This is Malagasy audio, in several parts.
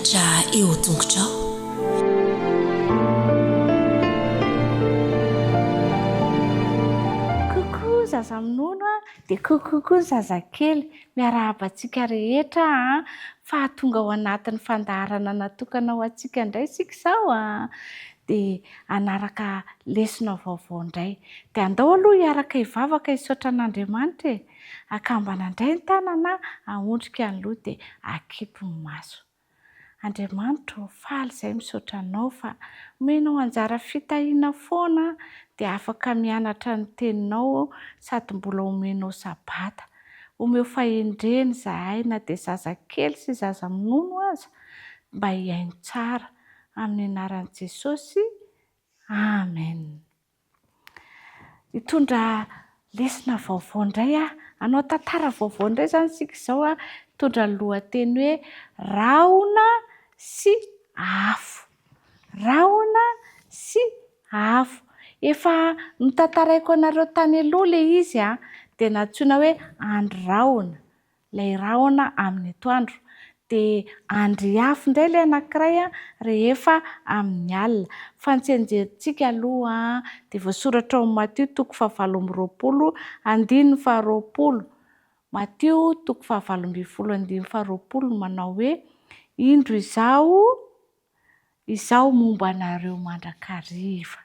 mianatra eo an-tongotrao. Kokoa zaza minono dia kokoa ny zazakely miarahabantsika rehetra fa tonga ao anatin'ny fandaharana natokana ho antsika indray isika izao dia anaraka lesona vaovao indray. Dia andao aloha hiaraka hivavaka hisaotra an'Andriamanitra akambana indray ny tanana ahondrika ny loha dia akipy ny maso. Andriamanitra faly izay misaotra anao fa omenao anjara fitahiana foana dia afaka mianatra ny teninao sady mbola omenao sabata. Omeo fahendreny izahay na dia zazakely sy zaza minono aza mba hiaino tsara amin'ny anaran'i Jesosy. Amen. Hitondra lesona vaovao indray hanao tantara vaovao indray izany isika izao hitondra ny lohateny hoe rahona sy afo. Rahona sy afo. Efa notantaraiko anareo tany aloha ilay izy dia natsoina hoe andro rahona. Ilay rahona amin'ny atoandro. Dia andry afo indray ilay anankiray rehefa amin'ny alina. Fa ny tsianjerintsika aloha dia voasoratra ao amin'ny Matio 7:20. Matio 7:20 manao hoe indro izao momba anareo mandrakariva.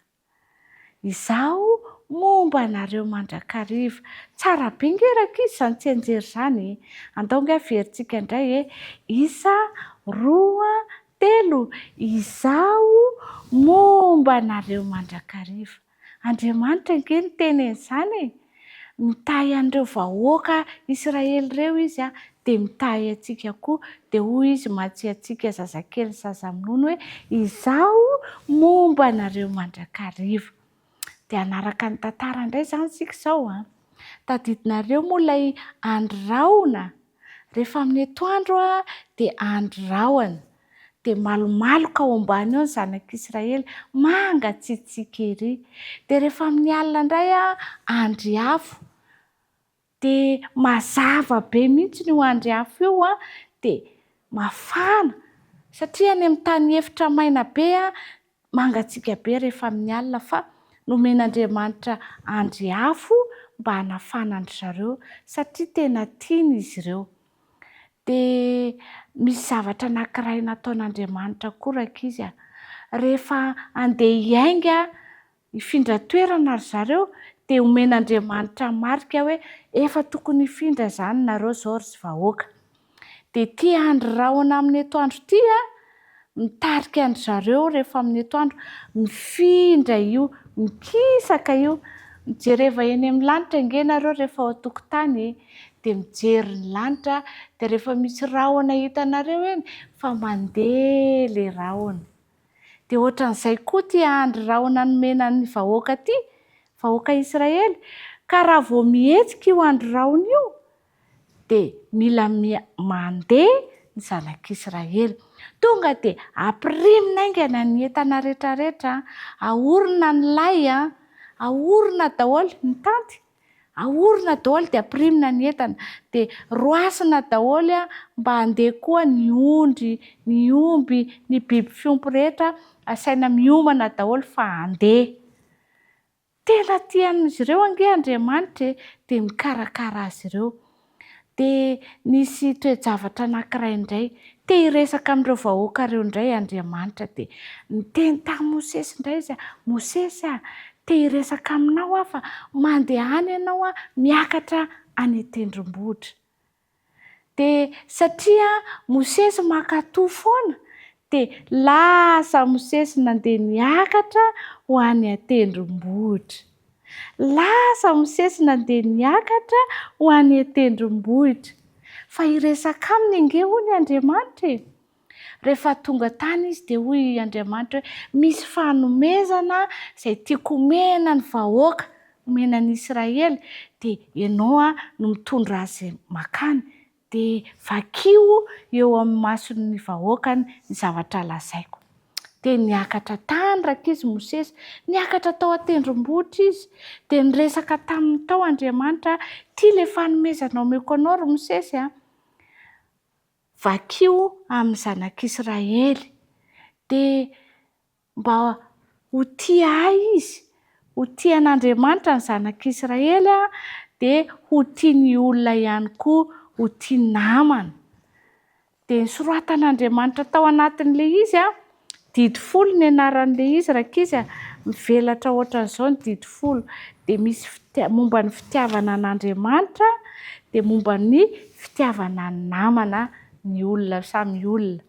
Izao momba anareo mandrakariva. Tsara be ngeraka izy izany tsianjery izany. Andao nga averintsika indray 1, 2, 3. Izao momba anareo mandrakariva. Andriamanitra ange ny teny izany. Mitahy an'ireo vahoaka Israely ireo izy dia mitahy antsika koa. Dia hoy izy mahatsy antsika zazakely zaza minono hoe izao momba anareo mandrakariva. Dia anaraka ny tantara indray izany isika izao. Tadidinareo moa ilay andro rahona. Rehefa amin'ny atoandro dia andro rahona. Dia malomaloka ao ambany ao ny zanak'Israely mangatsiatsiaka ery. Dia rehefa amin'ny alina indray andry afo. Dia mazava be mihitsy io andry afo io dia mafana. Satria any amin'ny tany efitra maina be mangatsiaka be rehefa amin'ny alina fa nomen'Andriamanitra andry afo mba hanafana andry zareo satria tena tiany izy ireo. Dia misy zavatra anankiray nataon'Andriamanitra koa rakizy rehefa andeha hiainga hifindra toerana ry zareo dia omen'Andriamanitra marika hoe efa tokony hifindra izany nareo izao ry vahoaka. Dia ity andro rahona amin'ny atoandro ity mitarika andry zareo rehefa amin'ny atoandro mifindra io, mikisaka io. Mijereva eny amin'ny lanitra ange nareo rehefa ao an-tokotany dia mijery ny lanitra dia rehefa misy rahona hitanareo eny fa mandeha ilay rahona. Dia ohatran'izay koa ity andro rahona nomenan'ny vahoaka ity, vahoaka Israely. Ka raha vao mihetsika io andro rahona io dia mila mandeha ny zanak'Israely. Tonga dia ampirimina aingana ny entana rehetrarehetra, ahorona ny lay, ahorona daholo ny tanty, ahorona daholo dia ampirimina ny entana. Dia roasina daholo mba handeha koa ny ondry, ny omby, ny biby fiompy rehetra asaina miomana daholo fa handeha. Tena tian'izy ireo ange Andriamanitra dia mikarakara azy ireo. Dia nisy toe-javatra anankiray indray te hiresaka amin'ireo vahoaka ireo indray Andriamanitra dia niteny tamin'i Mosesy indray izy Mosesy te hiresaka aminao fa mandeha any ianao miakatra any an-tendrombohitra. Dia satria Mosesy mankatoa foana dia lasa Mosesy nandeha niakatra ho any an-tendrombohitra. Lasa Mosesy nandeha niakatra ho any an-tendrombohitra. Fa hiresaka aminy ange hoy Andriamanitra. Rehefa tonga tany izy dia hoy Andriamanitra hoe misy fanomezana izay tiako omena ny vahoaka, omenan'i Israely dia ianao no mitondra azy makany. Dia vakio eo amin'ny mason'ny vahoakany ny zavatra lazaiko. Dia niakatra tany rakizy Mosesy, niakatra tao an-tendrombohitra izy. Dia niresaka taminy tao Andriamanitra, ity ilay fanomezana omeko anao ry Mosesy vakio amin'ny zanak'Israely. Dia mba ho tia ahy izy, ho tia an'Andriamanitra ny zanak'Israely dia ho tiany olona ihany koa, ho tia namana. Dia nisoroatan'Andriamanitra tao anatin'ilay izy didy folo ny anaran'ilay izy rakizy mivelatra ohatran'izao ny didy folo. Dia misy momba ny fitiavana an'Andriamanitra dia momba ny fitiavana ny namana ny olona samy olona.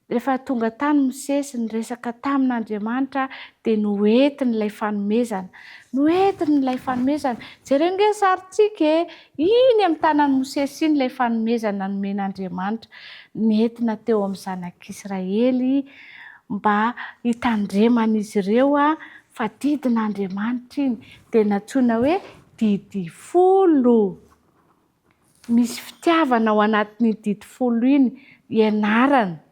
Rehefa tonga tany Mosesy niresaka tamin'Andriamanitra dia noentin'ilay fanomezana. Noentin'ilay fanomezana. Jereo nge sarintsika iny amin'ny tanan'i Mosesy iny ilay fanomezana nomen'Andriamanitra. Nentina teo amin'ny zanak'Israely mba hitandreman'izy ireo fa didin'Andriamanitra iny. Dia natsoina hoe didy folo. Misy fitiavana ao anatin'ny didy folo iny ianarana.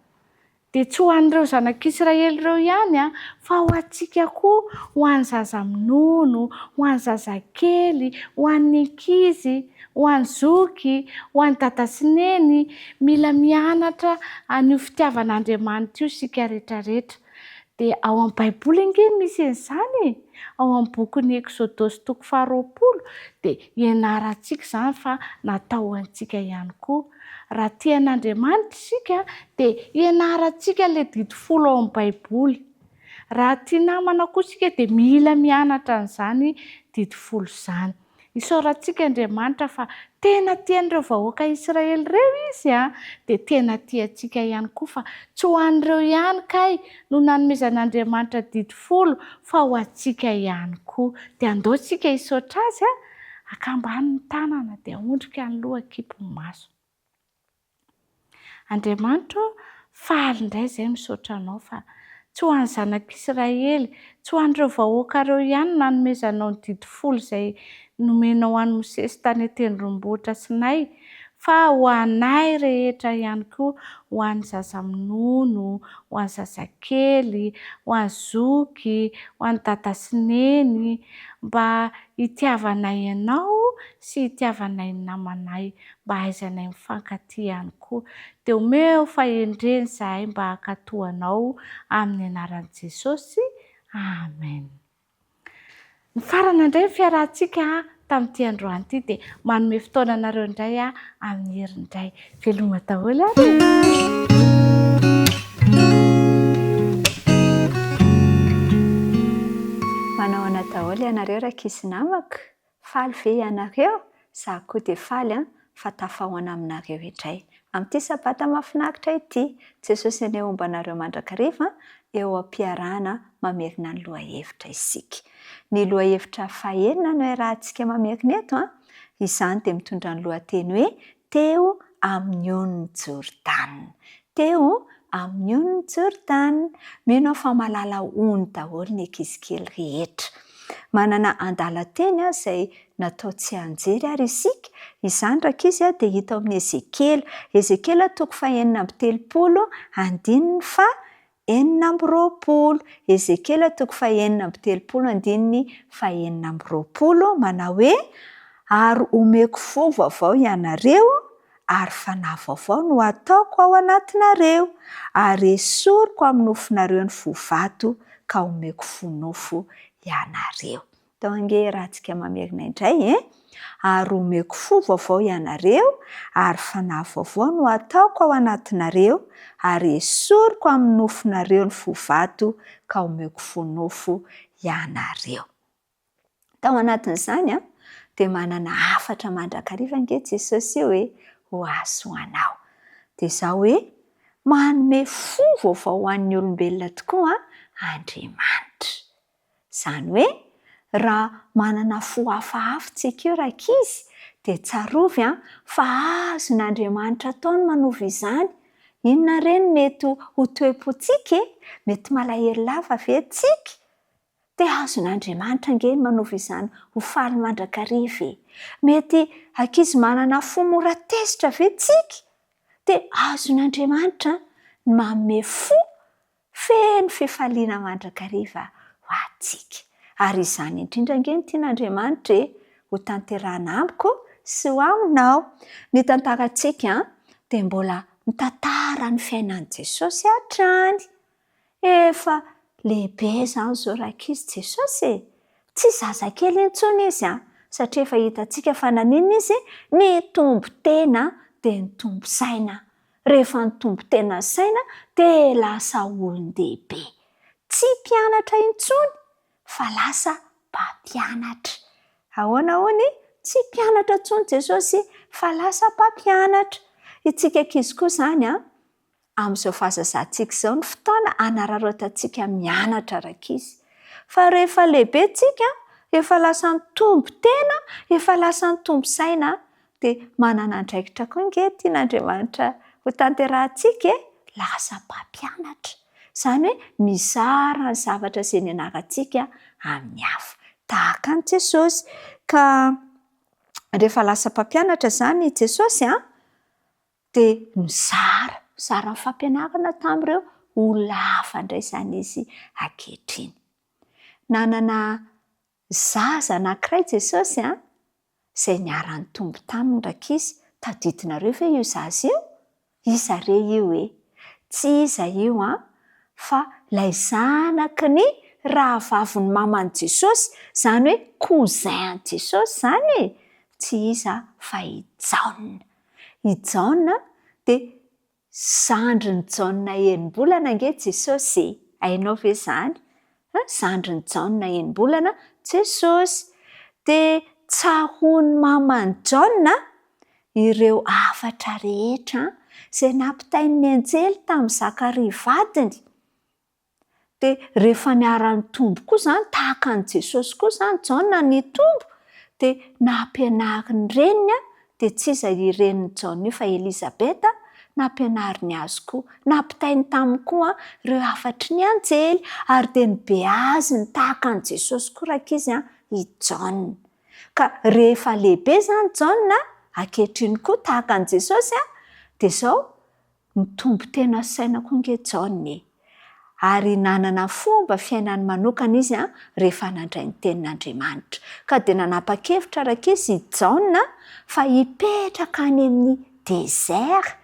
Dia tsy ho an'ireo zanak'Israely ireo ihany fa ho antsika koa, ho an'ny zaza minono, ho an'ny zazakely, ho an'ny ankizy, ho an'ny zoky, ho an'ny dada sy neny. Mila mianatra an'io fitiavan'Andriamanitra io isika rehetrarehetra. Dia ao amin'ny Baiboly ange misy an'izany. Ao amin'ny bokin'ny Jesosy 2:20 dia ianarantsika izany fa natao antsika ihany koa. Raha tian'Andriamanitra isika dia ianarantsika ilay didy folo ao amin'ny Baiboly. Raha tia namana koa isika dia mila mianatra an'izany didy folo izany. Isaorantsika Andriamanitra fa tena tian'ireo vahoaka Israely ireo izy dia tena tiantsika ihany koa fa tsy ho an'ireo ihany kay no nanomezan'Andriamanitra didy folo fa ho antsika ihany koa. Dia andao tsika isaotra azy akambany ny tanana dia ondrika ny loha kipy ny maso. Andriamanitra faly indray izay misaotra anao fa tsy ho an'ny zanak'Israely, tsy ho an'ireo vahoaka ireo ihany nanomezanao ny didy folo izay nomenao an'i Mosesy tany an-tendrombohitra Sinay, fa ho anay rehetra ihany koa, ho an'ny zaza minono, ho an'ny zazakely, ho an'ny zoky, ho an'ny dada sy neny, mba hitiavanay ianao sy hitiavanay ny namanay, mba hahaizanay mifankatia ihany koa. Dia omeo fahendreny izahay mba hankatoanao amin'ny anaran'i Jesosy. Amen. Ny farana indray ny fiarahantsika tamin'ity androany ity dia manome fotoana anareo indray amin'ny herinindray. Veloma daholo ary. Manao daholo ianareo rakizy namako. Faly ve ianareo? Izaho koa dia faly fa tafahoana aminareo indray. Amin'ity sabata mahafinaritra ity, Jesosy eny ombanareo mandrakariva eo am-piarahana mamerina ny lohahevitra isika. Ny lohahevitra fahaenina no iarahantsika mamerina eto izany dia mitondra ny lohateny hoe teo amin'ny onon'ny Jordana. Teo amin'ny onon'ny Jordana. Mino fa malala ono daholo ny ankizy kely rehetra. Manana andalan-teny izay natao tsy anjery ary isika. Izany rakizy dia hita amin'ny Ezekela. Ezekela 4:30, andininy 4:20. Ezekela 4:30, 4:20 manao hoe ary omeko fo vaovao ianareo ary fanahy vaovao no ataoko ao anatinareo ary esoriko amin'ny nofinareo ny vovato ka omeko fo nofo ianareo. Tao ange rahantsika mamerina indray ary omeko fo vaovao ianareo ary fanahy vaovao no ataoko ao anatinareo ary esoriko amin'ny nofinareo ny vovato ka omeko fo nofo ianareo. Tao anatin'izany dia manana hafatra mandrakariva ange Jesosy hoe ho azo ho anao. Dia izao hoe manome fo vaovao ho an'ny olombelona tokoa Andriamanitra. Izany hoe raha manana fo hafahafa tsika io rakizy dia tsarovy fa azon'Andriamanitra tao ny manova izany. Inona reny mety ho toe-pontsika? Mety malahelo lava ve tsika? Dia azon'Andriamanitra ange ny manova izany ho faly mandrakariva. Mety ankizy manana fo mora tezitra ve tsika? Dia azon'Andriamanitra ny manome fo feno fifaliana mandrakariva ho antsika. Ary izany indrindra ange ny tian'Andriamanitra ho tanterahina amiko sy ho aminao. Ny tantarantsika dia mbola mitantara ny fiainan'i Jesosy hatrany. Efa lehibe izany zao rakizy Jesosy e. Tsy zazakely intsony izy satria efa hitantsika fa nanina izy nitombo tena dia nitombo saina. Rehefa nitombo tena saina dia lasa olon-dehibe. Tsy mpianatra intsony fa lasa mpampianatra. Ahoana hony? Tsy mpianatra intsony Jesosy fa lasa mpampianatra. Itsika ankizy koa izany amin'izao fahazazantsika izao ny fotoana anararotantsika mianatra rakizy. Fa rehefa lehibe tsika, efa lasa nitombo tena, efa lasa nitombo saina, dia manana andraikitra koa nge tian'Andriamanitra ho tanterahantsika lasa mpampianatra. Izany hoe mizara ny zavatra izay nianarantsika amin'ny hafa. Tahaka an'i Jesosy. Ka rehefa lasa mpampianatra izany Jesosy dia mizara ny fampianarana tamin'ireo olona hafa indray izany izy ankehitriny. Nanana zaza anankiray Jesosy izay niara-nitombo taminy rakizy. Tadidinareo ve io zaza io? Iza re io e? Tsy iza io fa ilay zanaky ny rahavavin'ny maman'i Jesosy, izany hoe cousin Jesosy izany e. Tsy iza fa i Jaona. I Jaona dia zandriny Jaona enim-bolana ange Jesosy. Hainao ve izany? Zandriny Jaona enim-bolana Jesosy. Dia tsahony maman'i Jaona ireo hafatra rehetra izay nampitain'ny anjely tamin'ny Zakaria vadiny. Dia rehefa niara-nitombo koa izany, tahaka an'i Jesosy koa izany Jaona nitombo, dia nampianary ny reniny, dia tsy iza i renin'i Jaona io fa Elizabeta, nampianary ny azy koa. Nampitainy taminy koa ireo hafatry ny anjely, ary dia nibeaziny tahaka an'i Jesosy koa rakizy i Jaona. Ka rehefa lehibe izany Jaona, ankehitriny koa tahaka an'i Jesosy, dia izao nitombo tena saina koa nge Jaona. Ary nanana fomba fiainany manokana izy rehefa nandray ny tenin'Andriamanitra. Ka dia nanapa-kevitra rakizy i Jaona fa hipetraka any amin'ny désert.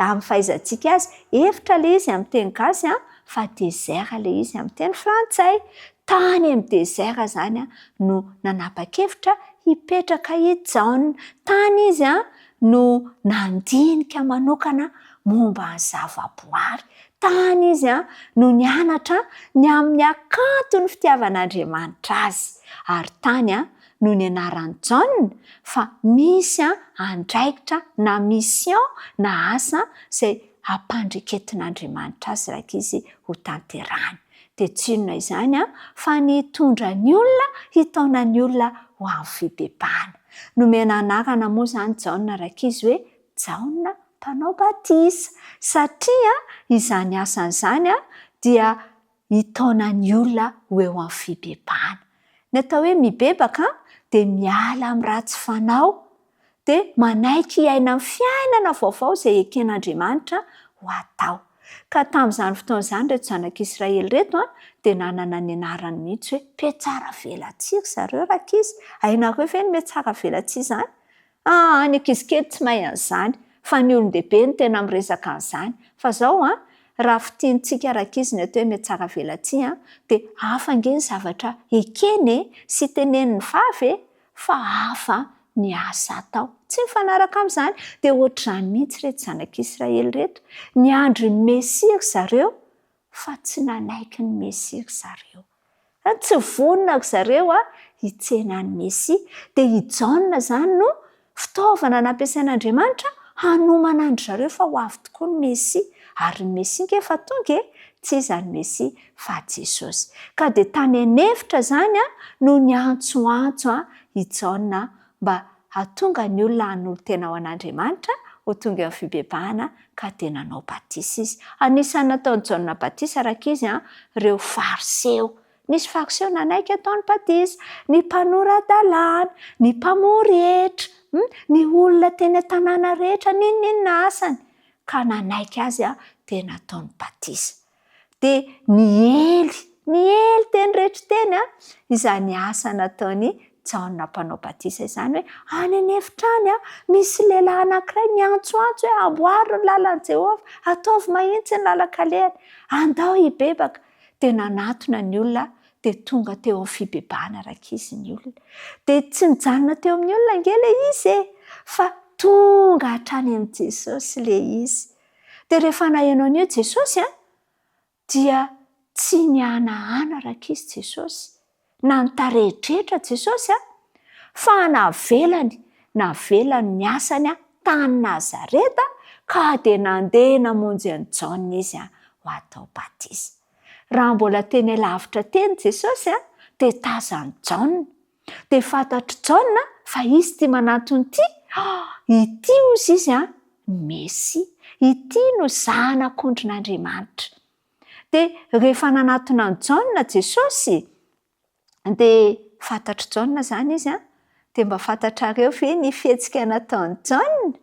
Amin'ny fahaizantsika azy, hevitra ilay izy amin'ny teny gasy fa désert ilay izy amin'ny teny frantsay. Tany amin'ny désert izany no nanapa-kevitra hipetraka i Jaona. Tany izy no nandinika manokana momba ny zavaboary. Tany izy no nianatra ny amin'ny akanton'ny fitiavan'Andriamanitra azy. Ary tany no nianaran'i Jaona fa misy andraikitra na mission na asa izay hampandriketin'Andriamanitra azy rakizy ho tanterahany. Dia tsy inona izany fa ny hitondra ny olona, hitaona ny olona ho amin'ny fibebahana. Nomena anarana moa izany Jaona rakizy hoe Jaona mpanao batisa, satria izany asany izany dia hitaona ny olona ho eo amin'ny fibebahana. Ny atao hoe mibebaka dia miala amin'ny ratsy fanao, dia manaiky hiaina amin'ny fiainana vaovao izay eken'Andriamanitra ho atao. Ka tamin'izany fotoana izany reto zanak'Israely reto dia nanana ny anarany mihitsy hoe mpiatsara velantsika zareo rakizy. Hainareo ve ny miatsara velantsika izany? Ny ankizy kely tsy mahay an'izany, fa ny olon-dehibe ny tena miresaka an'izany. Fa izao raha fitiantsika rakizy ny atao hoe miatsara velantsika dia hafa nge ny zavatra ekeny sy tenenin'ny vavy fa hafa ny asa atao. Tsy mifanaraka amin'izany. Dia ohatr'izany mihitsy reto zanak'Israely reto. Niandry ny Mesia zareo fa tsy nanaiky ny Mesia zareo. Tsy vonona zareo hitsena ny Mesia. Dia i Jaona izany no fitaovana nampiasain'Andriamanitra hanomana andry zareo fa ho avy tokoa ny Mesia. Ary ny Mesia nge fa tonga tsy iza ny Mesia fa Jesosy. Ka dia tany anefitra izany no niantsoantso i Jaona mba hahatonga ny olona hanolo tena ho an'Andriamanitra, ho tonga amin'ny fibebahana ka dia nanao batisa izy. Anisan'ny nataon'i Jaona batisa rakizy ireo fariseo. Nisy fariseo nanaiky ataony batisa, ny mpanoran-dalàna, ny mpamory hetra, ny olona teny an-tanàna rehetra ninona asany ka nanaiky azy dia nataony batisa. Dia ny ely teny rehetra teny izany asa nataony Jaona mpanao batisa izany hoe any an'efitrany misy lehilahy anankiray miantsoantso hoe amboary ny lalan'i Jehovah, ataovy mahitsy ny lalan-kalehany, andao hibebaka. Dia nanatona ny olona dia tonga teo amin'ny fibebahana rakizy ny olona. Dia tsy nijanona teo amin'ny olona ngely izy fa tonga hatrany amin'ny Jesosy ilay izy. Dia rehefa nahaino an'io Jesosy dia tsy nihanahana rakizy Jesosy na nitarehidrehitra Jesosy fa navelany ny asany tany Nazareta ka dia nandeha namonjy an'i Jaona izy ho atao batisa. Raha mbola teny alavitra teny Jesosy dia tazany Jaona. Dia fantatry Jaona fa izy ity manantony ity ozy izy Mesia, ity no zanak'Andriamanitra. Dia rehefa nanatona ny Jaona Jesosy dia fantatry Jaona zany izy dia mba fantatrareo ve ny fihetsika nataony Jaona.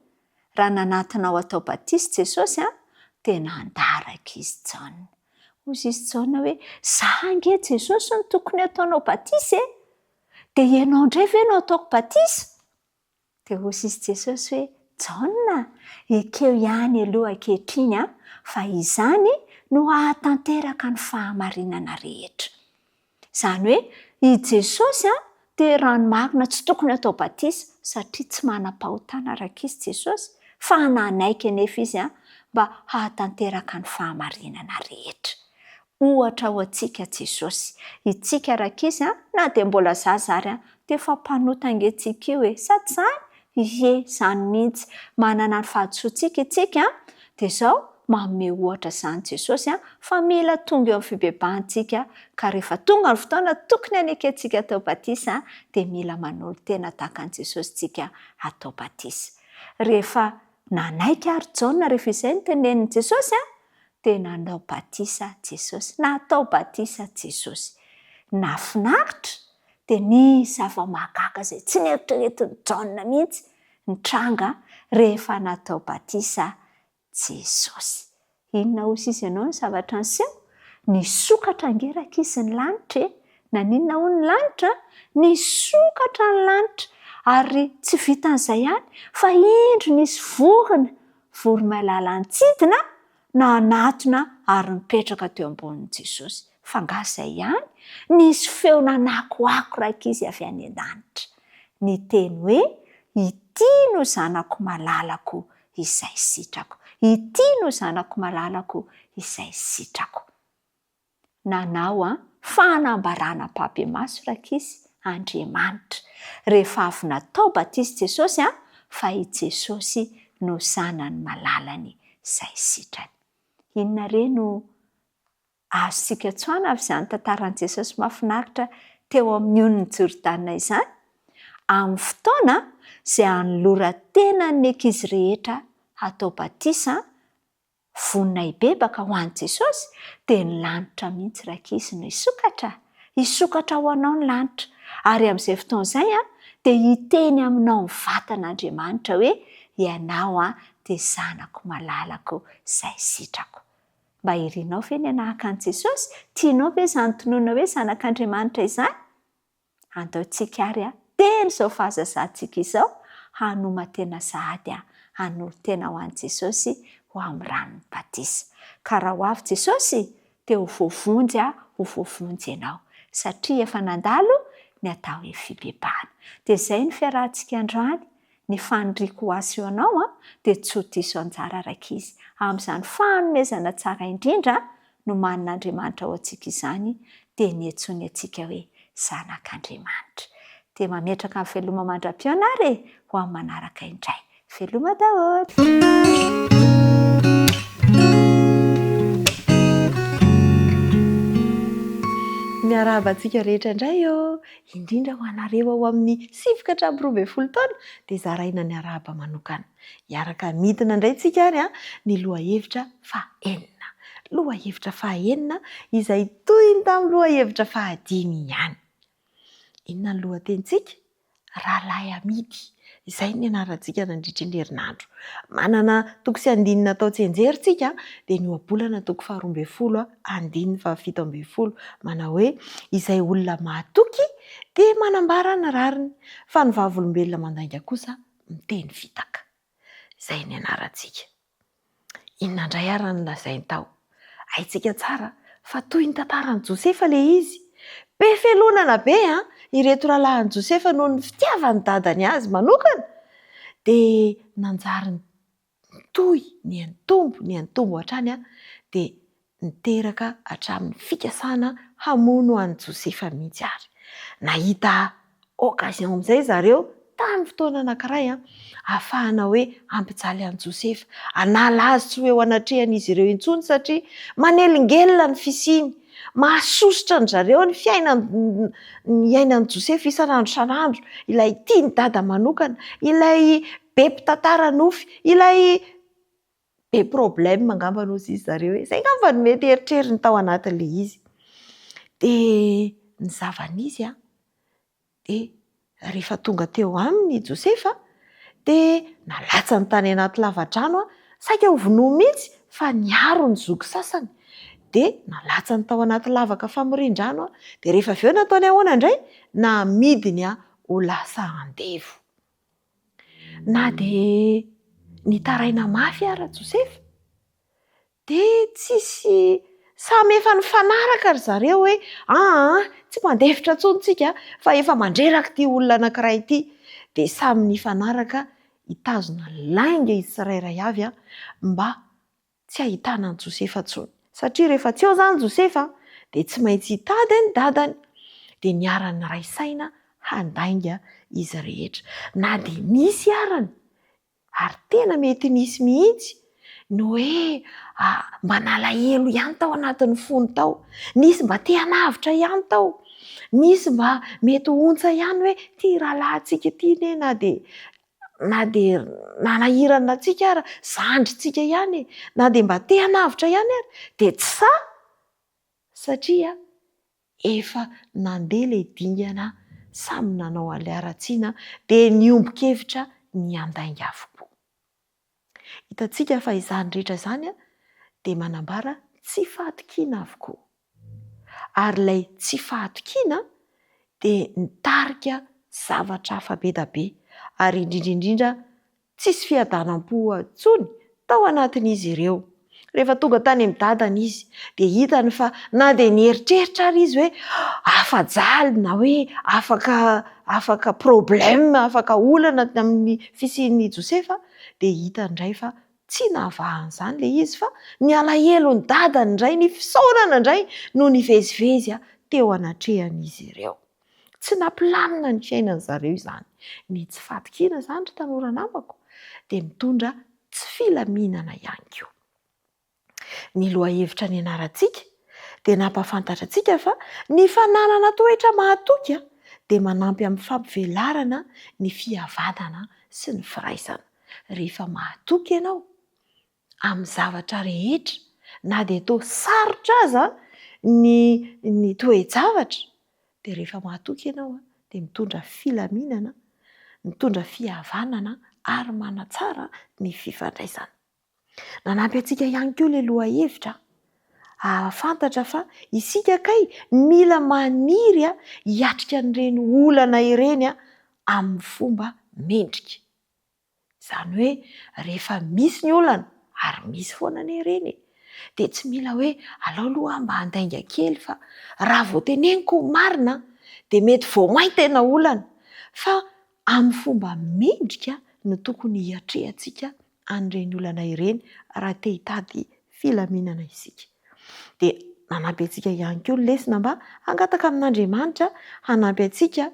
Raha nanatona ho atao batisa Jesosy dia nandaraka izy Jaona. Hozy izy Jaona hoe zah ange Jesosy no tokony ataonao batisa dia ianao indray ve no ataoko batisa? Dia hozy izy Jesosy hoe Jaona, ekeo ihany aloha ankehitriny fa izany no ahatanteraka ny fahamarinana rehetra. Izany hoe i Jesosy dia ranomarina tsy tokony atao batisa satria tsy manam-pahotana rakizy Jesosy, fa nanaiky anefa izy mba hahatanteraka ny fahamarinana rehetra. Ohatra ho antsika Jesosy, itsika rakizy na dia mbola zaza ary dia efa mpanota angentsika io sady izany? Ie, izany mihitsy. Manana ny fahadisoantsika itsika dia izao manome ohatra izany Jesosy fa mila tonga eo amin'ny fibebahantsika, ka rehefa tonga ny fotoana tokony hanekentsika atao batisa dia mila manolo tena tahaka an'i Jesosy tsika atao batisa. Rehefa nanaiky ary Jaona rehefa izay no tenenin'i Jesosy dia nanao batisa Jesosy, natao batisa Jesosy. Nafinaritra dia ny zava-mahagaga izay tsy nieritreretin'ny Jaona mihitsy nitranga rehefa natao batisa Jesosy. Inona hozy izy ianao ny zavatra niseho? Nisokatra angeraka izy ny lanitra. Naninona ho ny lanitra? Nisokatra ny lanitra. Ary tsy vitan'izay ihany fa indro nisy voromailala-nitsidina nanatona ary nipetraka teo ambonin'i Jesosy. Fa nga izay ihany, nisy feo nanakoako rakizy avy any an-danitra. Niteny hoe ity no zanako malalako izay sitrako. Ity no zanako malalako izay sitrako. Nanao fanambarana papiamaso rakizy Andriamanitra. Rehefa avy natao batisa Jesosy fa i Jesosy no zanany malalany izay sitrany. Inona re no azontsika tsoana avy izany tantaran'i Jesosy mahafinaritra teo amin'ny on'ny Jordana izany? Amin'ny fotoana izay hanoloran-tenany ankizy rehetra atao batisa, vonona hibebaka ho an'i Jesosy, dia ny lanitra mihitsy rakizy no hisokatra. Hisokatra ho anao ny lanitra. Ary amin'izay fotoana izay dia hiteny aminao ny vatan'Andriamanitra hoe ianao dia zanako malalako izay sitrako. Mba irinao ve ny hanahaka an'i Jesosy? Tianao ve izany tonoina hoe zanak'Andriamanitra izany? Andaontsika ary teny izao fahazazantsika izao hanoma tena sahady hanolo tena ho an'i Jesosy ho amin'ny ranony batisa. Ka raha ho avy Jesosy dia ho voavonjy ianao satria efa nandalo ny atao hoe fibebahana. Dia izay ny fiarahantsika androany, ny faniriako ho azy ianao dia tsy ho diso anjara rakizy. Amin'izany fanomezana tsara indrindra no manin'Andriamanitra ho antsika izany dia niantsoany antsika hoe zanak'Andriamanitra. Dia mametraka amin'ny veloma mandram-piona ary ho amin'ny manaraka indray. Veloma daholo. Miarabantsika rehetra indray indrindra ho anareo ao amin'ny 7-20 taona dia zaraina ny arahaba manokana. Iaraka midina indray tsika ary ny lohahevitra faha-enina. Lohahevitra faha-enina izay toy ny tamin'ny lohahevitra faha-5 ihany. Inona ny lohatenitsika? Rahalahy amidy. Izay ny anarantsika nandritra ny herinandro. Manana toko sy andinina atao tsenjerintsika dia ny ohabolana toko 12, andininy 17. Manao hoe izay olona mahatoky dia manambara ny rariny fa ny vavolombelona mandainga kosa miteny fitaka. Izay ny anarantsika. Inona indray ary ny lazainy tao? Haintsika tsara fa toy ny tantaran'i Josefa ilay izy. Be felonana be ireto rahalahin'i Josefa noho ny fitiavan'ny dadany azy manokana, dia nanjary ny antombo hatrany dia niteraka hatramin'ny fikasana hamono an'i Josefa mihitsy ary. Nahita okazion amin'izay zareo tamin'ny fotoana anankiray ahafahana hoe ampijaly an'i Josefa, hanala azy tsy hoe ho anatrehan'izy ireo intsony satria manelingelina ny fisiany, mahasosotra ny zareo ny iainan'i Josefa isan'andro, ilay tiany dada manokana, ilay be mpitantara nofy, ilay be problème angamba no izy zareo. Izay angamba no mety eritreriny tao anatin'ilay izy. Dia ny zavan'izy dia rehefa tonga teo aminy Josefa dia nalatsa ny tany anaty lava-drano saika ho vonoa mihitsy fa niaro ny zoky sasany. Dia nalatsa ny tao anaty lavaka famorian-drano dia rehefa avy eo nataony ahoana indray? Namidiny ho lasa andevo. Na dia nitaraina mafy ary Josefa dia tsisy, samy efa nifanaraka ry zareo hoe tsy mandefitra intsontsika fa efa mandreraka ity olona anankiray ity. Dia samy nifanaraka hitazona lainga izy tsirairay avy mba tsy ahitana an'i Josefa intsony. Satria rehefa tsy eo izany Josefa dia tsy maintsy hitady ny dadany, dia niara-ny ray saina handainga izy rehetra. Na dia nisy arany, ary tena mety nisy mihitsy no hoe mba nalahelo ihany tao anatin'ny fony tao, nisy mba te hanavitra ihany tao, nisy mba mety ontsa ihany hoe ty rahalahintsika ty na dia nanahirana antsika ary zandritsika ihany, na dia mba te hanavitra ihany ary, dia tsy satria efa nandeha ilay dingana samy nanao an'ilay aratsiana dia niombon-kevitra ny andainga avokoa. Hitantsika fa izany rehetra izany dia manambara tsy fahatokiana avokoa. Ary ilay tsy fahatokiana dia nitarika zavatra hafa be da be, ary indrindra tsisy fiadanam-po intsony tao anatin'izy ireo. Rehefa tonga tany amin'ny dadany izy dia hitany fa na dia nieritreritra ary izy hoe afa-jaly na hoe afaka problème, afaka olana amin'ny fisian'i Josefa, dia hitany indray fa tsy nahavahan'izany ilay izy fa ny alahelo ny dadany indray, ny fisaonana indray no nivezivezy teo anatrehan'izy ireo. Tsy nampilamina ny fiainany zareo izany. Ny tsy fahatokiana izany ry tanora namako dia mitondra tsy filaminana ihany koa. Ny lohahevitra ny anarantsika dia nampahafantatra antsika fa ny fananana toetra mahatoky dia manampy amin'ny fampivelarana ny fihavanana sy ny firaisana. Rehefa mahatoky ianao amin'ny zavatra rehetra, na dia toa sarotra aza ny toe-javatra, dia rehefa mahatoky ianao dia mitondra filaminana, mitondra fihavanana ary manatsara ny fifandraisana. Nanampy antsika ihany koa ilay lohahevitra ahafantatra fa isika kay mila maniry hiatrika an'ireny olana ireny amin'ny fomba mendrika. Izany hoe rehefa misy ny olana ary misy foana ny ireny, dia tsy mila hoe alao aloha mba handainga kely fa raha vao teneniko marina dia mety vao mainka tena olana, fa amin'ny fomba mendrika no tokony hiatrehantsika an'ireny olana ireny raha te hitady filaminana isika. Dia nanampy antsika ihany koa ny lesona mba hangataka amin'Andriamanitra, hanampy antsika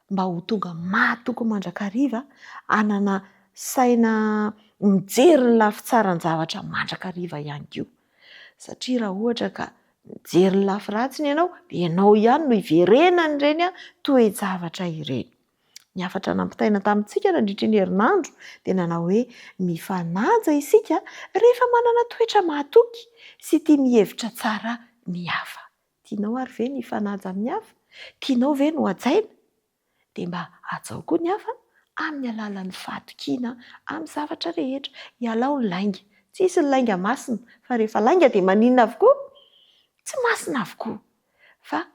mba ho tonga mahatoky mandrakariva, hanana saina mijery ny lafitsaran'ny zavatra mandrakariva ihany koa. Satria raha ohatra ka mijery ny lafiratsiny ianao dia ianao ihany no hiverenana ireny toe-javatra ireny. Ny hafatra nampitaina tamintsika nandritra ny herinandro dia nanao hoe mifanaja isika rehefa manana toetra mahatoky sy tia mihevitra tsara ny hafa. Tianao ary ve ny hifanaja amin'ny hafa? Tianao ve no hajaina? Dia mba hajao koa ny hafa amin'ny alalan'ny fahatokiana amin'ny zavatra rehetra. Hialao ny lainga. Tsisy ny lainga masina, fa rehefa lainga dia maninona avokoa? Tsy masina avokoa. Fa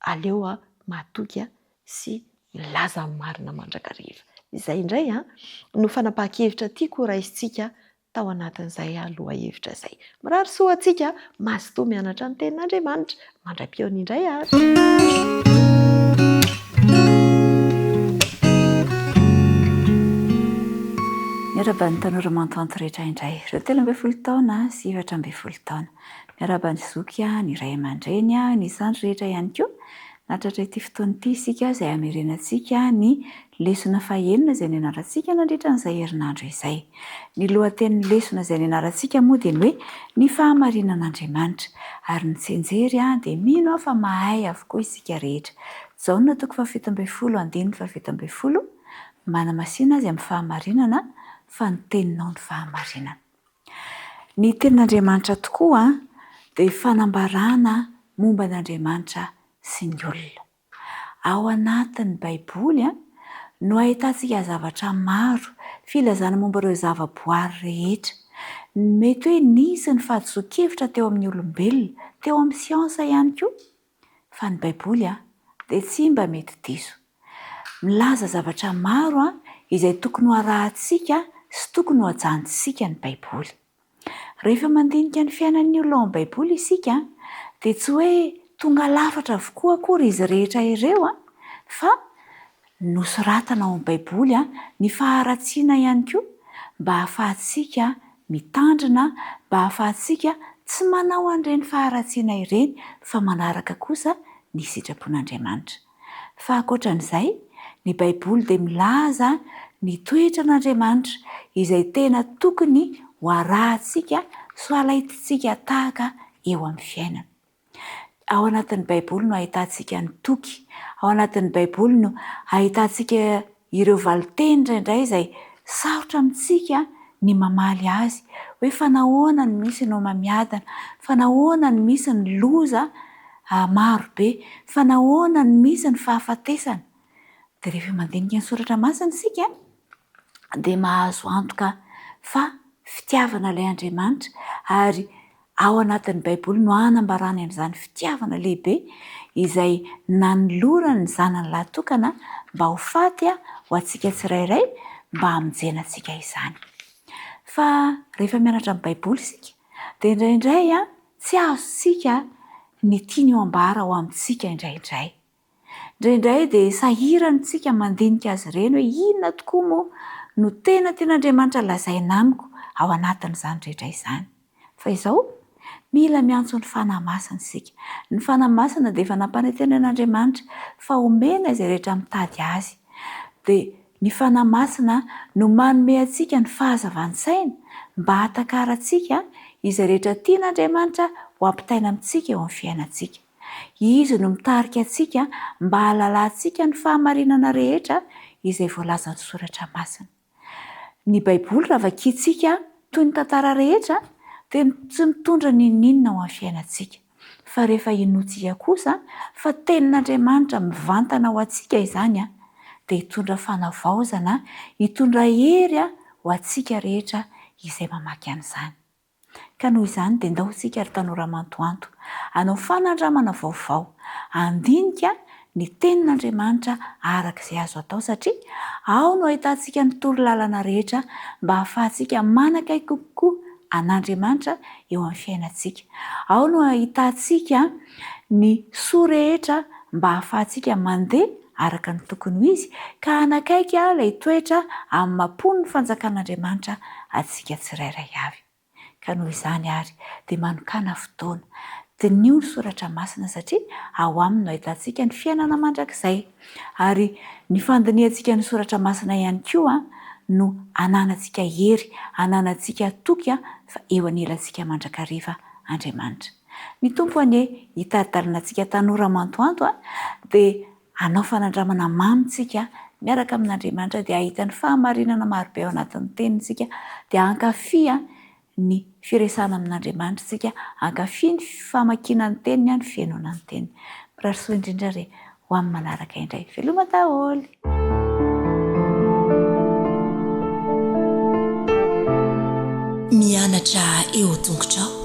aleo mahatoky sy milaza amin'ny marina mandrakariva. Izay indray no fanapahan-kevitra tiako raisitsika tao anatin'izay aloha hevitra izay. Mirary soa antsika mazotoa mianatra ny tenin'Andriamanitra. Mandram-piaona indray ary. Miaraba ny tanora an-tongotr'i rehetra indray. Ireo 13 taona sy 14 taona. Miaraba ny zoky ny ray aman-dreny ny zandry rehetra ihany koa. Natratra ity fotoana ity isika izay hamerenantsika ny lesona fahaenina izay nianarantsika nandritra n'izay herinandro izay. Ny lohatenin'ny lesona izay nianarantsika moa dia ny hoe ny fahamarinan'Andriamanitra. Ary ny tsenjery dia mino fa mahay avokoa isika rehetra. Jaona 17:7 mana-masina azy amin'ny fahamarinana fa ny teninao ny fahamarinana. Ny tenin'Andriamanitra tokoa dia fanambarana momba n'Andriamanitra sy ny olona. Ao anatin'ny Baiboly no ahitantsika zavatra maro filazana momba ireo zava-boary rehetra. Mety hoe nisy ny fahadiso-kevitra teo amin'ny olombelona, teo amin'ny siansa ihany koa. Fa ny Baiboly dia tsy mba mety diso. Milaza zavatra maro izay tokony ho arahantsika sy tokony ho hajantsika ny Baiboly. Rehefa mandinika ny fiainan'ny olona ao amin'ny Baiboly isika dia tsy hoe tonga lafatra avokoa akory izy rehetra ireo fa nosoratana ao amin'ny Baiboly ny faharatsiana ihany koa mba hahafahantsika mitandrina, mba hahafahantsika tsy manao an'ireny faharatsiana ireny fa manaraka kosa ny sitrapon'Andriamanitra. Fa ankoatran'izay, ny Baiboly dia milaza ny toetra n'Andriamanitra izay tena tokony ho arahantsika sy alaitsika tahaka eo amin'ny fiainana. Ao anatin'ny Baiboly no ahitantsika ny toky. Ao anatin'ny Baiboly no ahitantsika ireo valiteny indray izay sarotra amintsika ny mamaly azy. Hoe fanahoana ny misy no mamiadana, fanahoana ny misy ny loza marobe, fanahoana ny misy ny fahafatesana. Dia rehefa mandinika ny soratra masina isika dia mahazo antoka fa fitiavana ilay Andriamanitra ary ao anatin'ny Baiboly no hanambarany an'izany fitiavana lehibe izay nanolora ny zanany lahatokana mba ho faty ho antsika tsirairay mba hamonjena antsika izany. Fa rehefa mianatra amin'ny Baiboly isika dia indraindray tsy azo isika ny tiany ho ambara ho amintsika indraindray. Indraindray dia sahirana isika mandinika azy ireny hoe inona tokoa moa no tena tian'Andriamanitra lazaina amiko ao anatin'izany rehetra izany. Fa izao mila miantso ny fanahy masina isika. Ny fanahy masina dia efa nampanantena n'Andriamanitra fa omena izay rehetra mitady azy. Dia ny fanahy masina no manome antsika ny fahazavan-tsaina mba hatakarantsika izay rehetra tian'Andriamanitra ho ampitaina amintsika eo amin'ny fiainantsika. Izy no mitarika antsika mba halalantsika ny fahamarinana rehetra izay voalazan'ny soratra masina. Ny Baiboly raha vakiantsika toy ny tantara rehetra dia tsy mitondra n'inona ho amin'ny fiainantsika. Fa rehefa inoantsika kosa fa tenin'Andriamanitra mivantana ho antsika izany dia hitondra fanavaozana, hitondra hery ho antsika rehetra izay mamaky an'izany. Ka noho izany dia ndao isika ry tanora mantoanto, hanao fanandramana vaovao, handinika ny tenin'Andriamanitra arak'izay azo atao satria ao no ahitantsika ny torolalana rehetra mba hahafahantsika manakaiky kokoa an'Andriamanitra eo amin'ny fiainantsika. Ao no ahitantsika ny soa rehetra mba hahafahantsika mandeha araka ny tokony ho izy ka hanakaiky ilay toetra amin'ny mampony ny fanjakan'Andriamanitra antsika tsirairay avy. Ka noho izany ary dia manokana fotoana dinio ny soratra masina satria ao aminy no ahitantsika ny fiainana mandrakizay. Ary ny fandiniantsika ny soratra masina ihany koa no ananantsika hery, ananantsika toky fa eo anelantsika mandrakariva Andriamanitra. Ny tompo anie hitadidalinantsika tanora mantoanto dia hanao fanandramana mamitsika miaraka amin'Andriamanitra dia ahita ny fahamarinana marobe ao anatin'ny tenintsika dia hankafia ny firesana amin'Andriamanitra isika, hankafia ny famakiana ny teniny ny fiainona ny teniny. Mirary soa indrindra re ho amin'ny manaraka indray. Veloma daholo. Mianatra eo an-tongotr'ao.